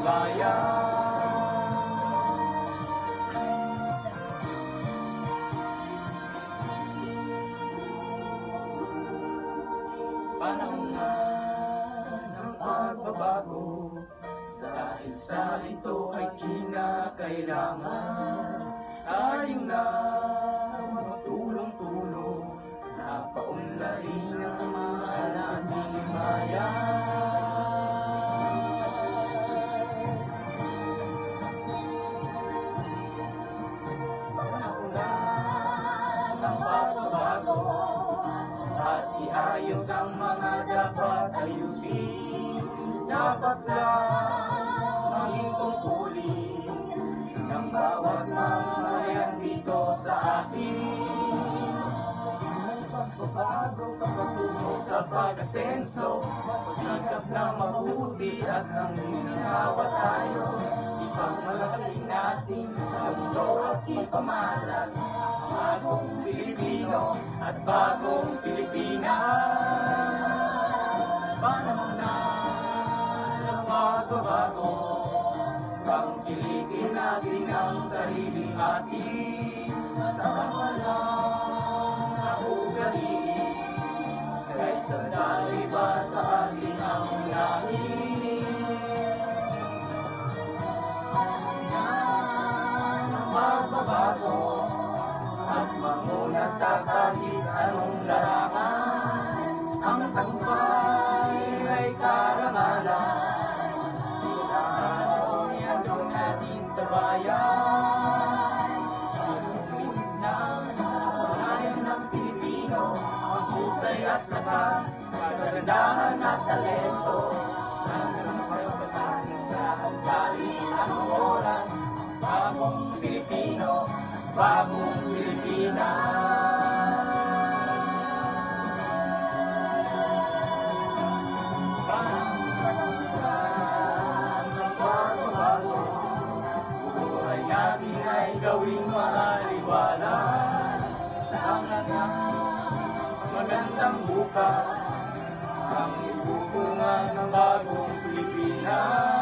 bayan. Panahon na ng pagbabago, dahil sa ito ay kinakailangan tayong na magtulong-tulong na paunlarin ang mahal nating bayan. Panahon na ng pagbabago at iayos ang mga dapat ayusin. Dapat lang maging tungkulin ng bawat mamamayan dito sa atin. May pagbabago, pagpatungo sa pag-asenso, sikap na mabuti at ang ginhawa tayo. Ipagmalaki natin sa mundo at ipamalas ang bagong Pilipino at bagong Pilipinas. Panahon na ng pagbabago, pangkilikin natin ang sariling atin. Dapat lang na ugaliin, kaysa sa iba sa atin ang lahin. Magbabago at manguna sa kahit anong larangan. Ang tagumpay ay karangalan, kailangan iandong natin sa bayan. Pagpupit ng panayan ng Pilipino, ang husay at lakas, kagandahan at talento, hanggang karapatan sa kahit anong oras. Bagong Pilipino, bagong Pilipinas. Ang pagbabago, buhay natin ay gawing maaliwalas. Tangan ng magandang bukas, ang ibubunga ng bagong Pilipinas.